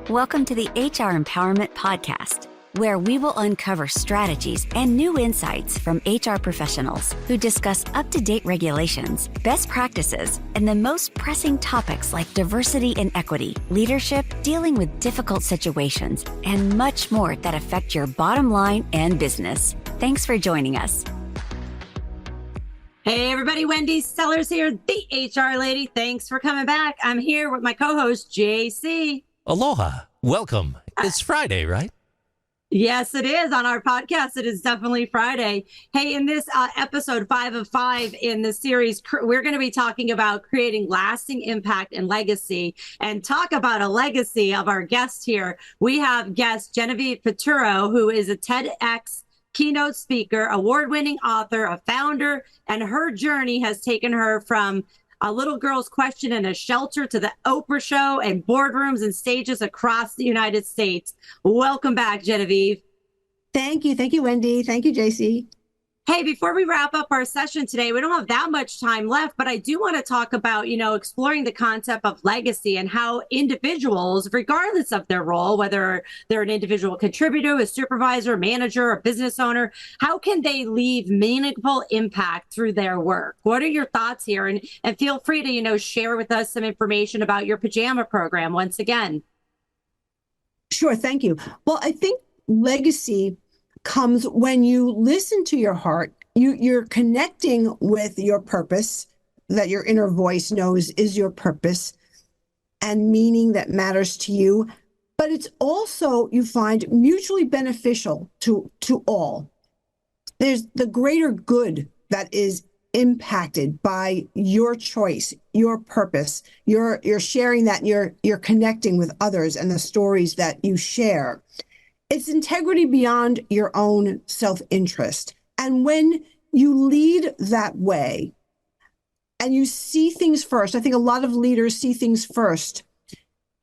Welcome to the HR Empowerment Podcast, where we will uncover strategies and new insights from HR professionals who discuss up-to-date regulations, best practices, and the most pressing topics like diversity and equity, leadership, dealing with difficult situations, and much more that affect your bottom line and business. Thanks for joining us. Hey everybody, Wendy Sellers here, the HR lady. Thanks for coming back. I'm here with my co-host, JC. Aloha. Welcome. It's Friday, right? Yes, it is. On our podcast, it is definitely Friday. Hey, in this episode 5 of 5 in the series, we're going to be talking about creating lasting impact and legacy. And talk about a legacy of our guest here. We have guest Genevieve Piturro, who is a TEDx keynote speaker, award-winning author, a founder, and her journey has taken her from a little girl's question in a shelter to the Oprah show and boardrooms and stages across the United States. Welcome back, Genevieve. Thank you. Thank you, Wendy. Thank you, JC. Hey, before we wrap up our session today, we don't have that much time left, but I do want to talk about, exploring the concept of legacy and how individuals, regardless of their role, whether they're an individual contributor, a supervisor, manager, a business owner, how can they leave meaningful impact through their work? What are your thoughts here? And feel free to, share with us some information about your pajama program once again. Sure. Thank you. Well, I think legacy comes when you listen to your heart. You're connecting with your purpose that your inner voice knows is your purpose and meaning that matters to you. But it's also, you find, mutually beneficial to all. There's the greater good that is impacted by your choice, your purpose. You're sharing that, you're connecting with others and the stories that you share. It's integrity beyond your own self-interest. And when you lead that way and you see things first, I think a lot of leaders see things first,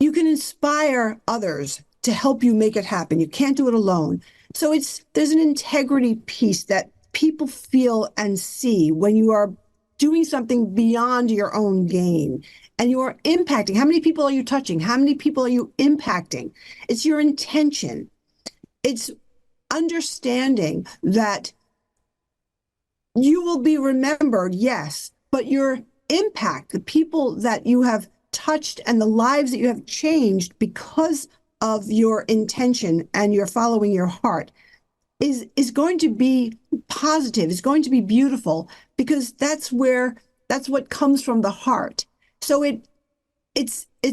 you can inspire others to help you make it happen. You can't do it alone. So there's an integrity piece that people feel and see when you are doing something beyond your own gain and you are impacting. How many people are you touching? How many people are you impacting? It's your intention. It's understanding that you will be remembered, yes, but your impact, the people that you have touched and the lives that you have changed because of your intention and you're following your heart is going to be positive, is going to be beautiful, because that's what comes from the heart. So it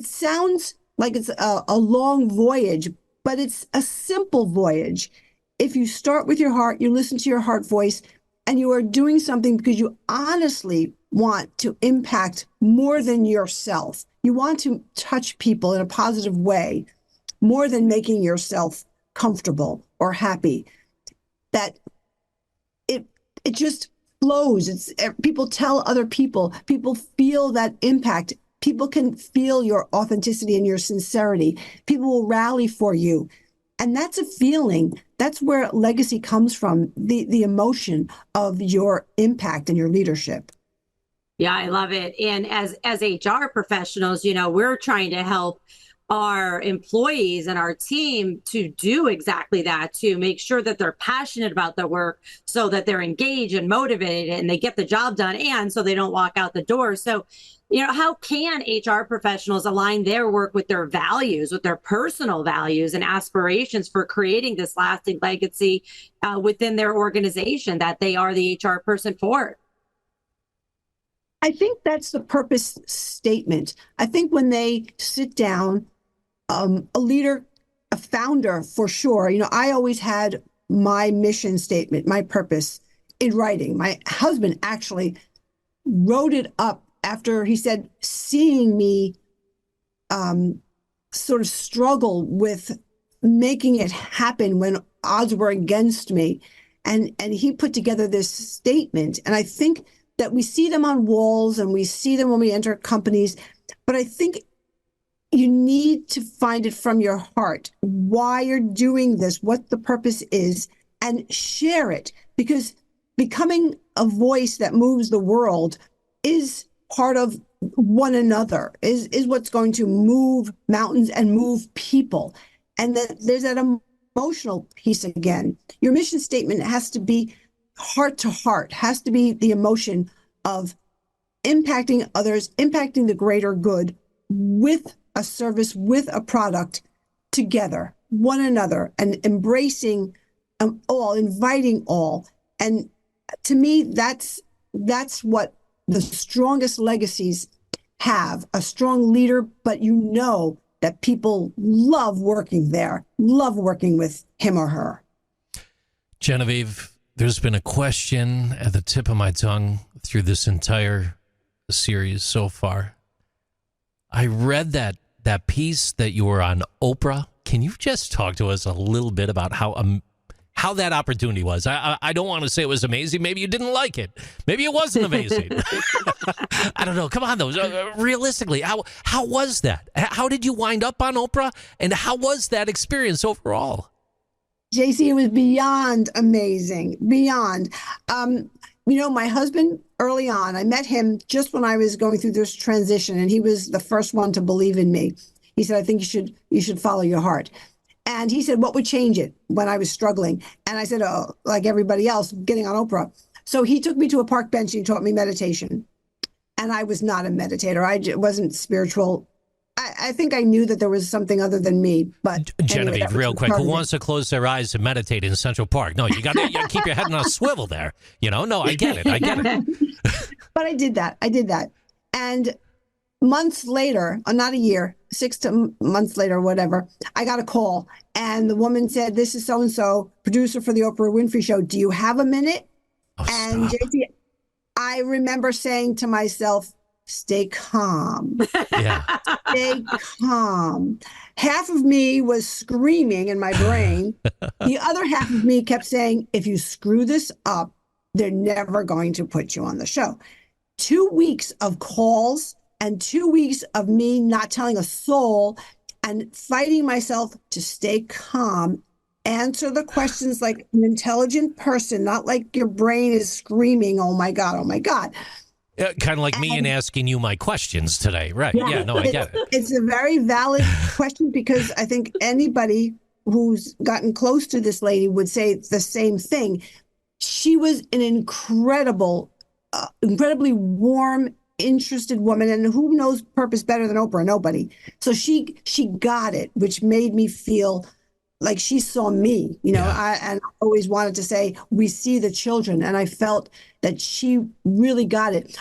sounds like it's a long voyage, but it's a simple voyage. If you start with your heart, you listen to your heart voice, and you are doing something because you honestly want to impact more than yourself. You want to touch people in a positive way, more than making yourself comfortable or happy. That it just flows. People tell other people feel that impact. People can feel your authenticity and your sincerity. People will rally for you. And that's a feeling. That's where legacy comes from, the emotion of your impact and your leadership. Yeah, I love it. And as HR professionals, we're trying to help our employees and our team to do exactly that, to make sure that they're passionate about their work so that they're engaged and motivated and they get the job done, and so they don't walk out the door. So, how can HR professionals align their work with their values, with their personal values and aspirations for creating this lasting legacy within their organization that they are the HR person for? I think that's the purpose statement. I think when they sit down, a leader, a founder for sure, I always had my mission statement, my purpose in writing. My husband actually wrote it up after he said, seeing me sort of struggle with making it happen when odds were against me. And he put together this statement. And I think that we see them on walls and we see them when we enter companies, but I think you need to find it from your heart, why you're doing this, what the purpose is, and share it, because becoming a voice that moves the world is part of one another is what's going to move mountains and move people. And then there's that emotional piece again. Your mission statement has to be heart to heart, has to be the emotion of impacting others, impacting the greater good with a service, with a product, together, one another, and embracing all, inviting all. And to me, that's what the strongest legacies have, a strong leader, but you know that people love working there, love working with him or her. Genevieve, there's been a question at the tip of my tongue through this entire series so far. I read that piece that you were on Oprah. Can you just talk to us a little bit about how that opportunity was? I don't want to say it was amazing. Maybe you didn't like it. Maybe it wasn't amazing. I don't know. Come on, though. Realistically, how was that? How did you wind up on Oprah? And how was that experience overall? JC, it was beyond amazing. Beyond. My husband, early on, I met him just when I was going through this transition, and he was the first one to believe in me. He said, I think you should follow your heart. And he said, what would change it when I was struggling? And I said, oh, like everybody else, getting on Oprah. So he took me to a park bench and he taught me meditation. And I was not a meditator. I wasn't spiritual. I think I knew that there was something other than me. But Genevieve, anyway, real quick, who wants to close their eyes and meditate in Central Park? No, you got to keep your head on a swivel there. No, I get it. But I did that. And months later, not a year, 6 months later, whatever, I got a call. And the woman said, this is so-and-so, producer for the Oprah Winfrey Show. Do you have a minute? Oh, and stop. JC, I remember saying to myself, stay calm. Yeah. Stay calm. Half of me was screaming in my brain. The other half of me kept saying, if you screw this up, they're never going to put you on the show. 2 weeks of calls and 2 weeks of me not telling a soul and fighting myself to stay calm, answer the questions like an intelligent person, not like your brain is screaming, oh my God, oh my God. Kind of like me and asking you my questions today. Right. Yeah, no, I get it. It's a very valid question because I think anybody who's gotten close to this lady would say the same thing. She was an incredibly warm, interested woman, and who knows purpose better than Oprah? Nobody. So she got it, which made me feel like she saw me, Yeah. I always wanted to say, we see the children. And I felt that she really got it.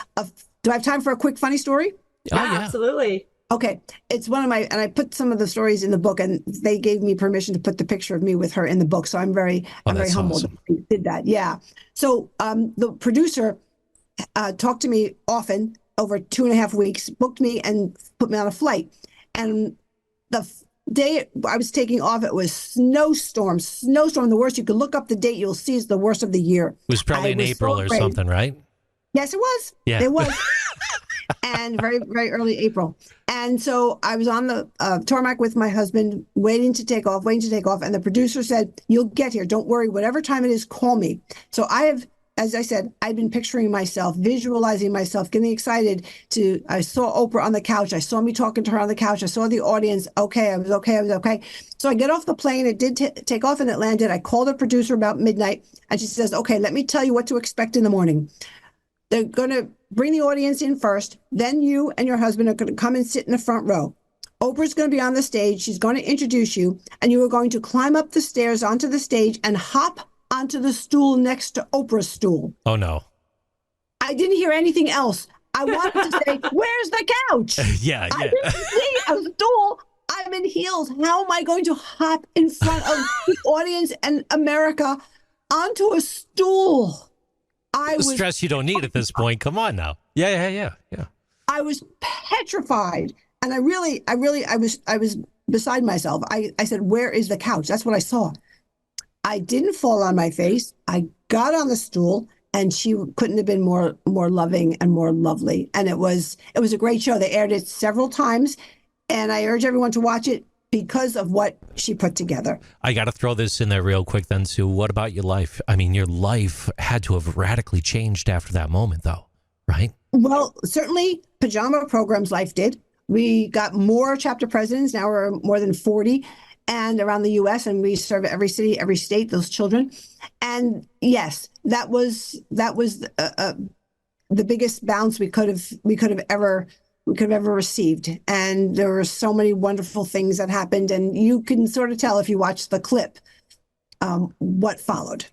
Do I have time for a quick funny story? Oh, yeah. Absolutely. Okay. It's one of and I put some of the stories in the book, and they gave me permission to put the picture of me with her in the book. So I'm very humbled awesome. that they did that. Yeah. So the producer talked to me often over 2.5 weeks, booked me and put me on a flight. And the day I was taking off, it was snowstorm, the worst. You could look up the date, you'll see it's the worst of the year. It was probably in April or something, right? Yes, it was. Yeah. It was. And very, very early April. And so I was on the tarmac with my husband, waiting to take off. And the producer said, you'll get here. Don't worry. Whatever time it is, call me. So as I said, I'd been picturing myself, visualizing myself, getting excited I saw Oprah on the couch. I saw me talking to her on the couch. I saw the audience. Okay, I was okay. So I get off the plane. It did take off and it landed. I called the producer about midnight and she says, okay, let me tell you what to expect in the morning. They're going to bring the audience in first. Then you and your husband are going to come and sit in the front row. Oprah's going to be on the stage. She's going to introduce you, and you are going to climb up the stairs onto the stage and hop onto the stool next to Oprah's stool. Oh, no. I didn't hear anything else. I wanted to say, where's the couch? Yeah. I didn't see a stool. I'm in heels. How am I going to hop in front of the audience and America onto a stool? Stress you don't need at this point. Come on now. Yeah. I was petrified. And I was beside myself. I said, where is the couch? That's what I saw. I didn't fall on my face. I got on the stool, and she couldn't have been more loving and more lovely. And it was a great show. They aired it several times, and I urge everyone to watch it because of what she put together. I got to throw this in there real quick then, Sue. What about your life? I mean, your life had to have radically changed after that moment, though, right? Well, certainly pajama programs life did. We got more chapter presidents. Now we're more than 40 and around the US, and we serve every city, every state, those children. And yes, that was the biggest bounce we could have ever received. And there were so many wonderful things that happened, and you can sort of tell if you watch the clip what followed.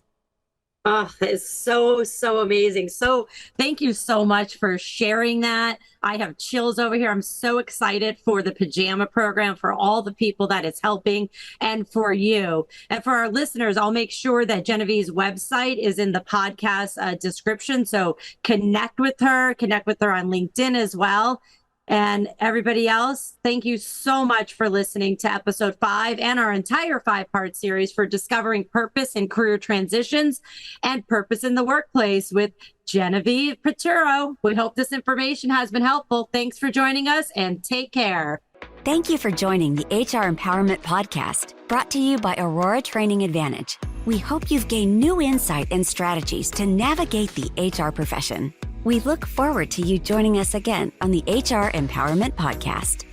Oh, it's so amazing. So thank you so much for sharing that. I have chills over here. I'm so excited for the pajama program, for all the people that it's helping, and for you. And for our listeners, I'll make sure that Genevieve's website is in the podcast description. So connect with her on LinkedIn as well. And everybody else, thank you so much for listening to episode 5 and our entire 5-part series for discovering purpose in career transitions and purpose in the workplace with Genevieve Piturro. We hope this information has been helpful. Thanks for joining us, and take care. Thank you for joining the HR Empowerment Podcast, brought to you by Aurora Training Advantage. We hope you've gained new insight and strategies to navigate the HR profession. We look forward to you joining us again on the HR Empowerment Podcast.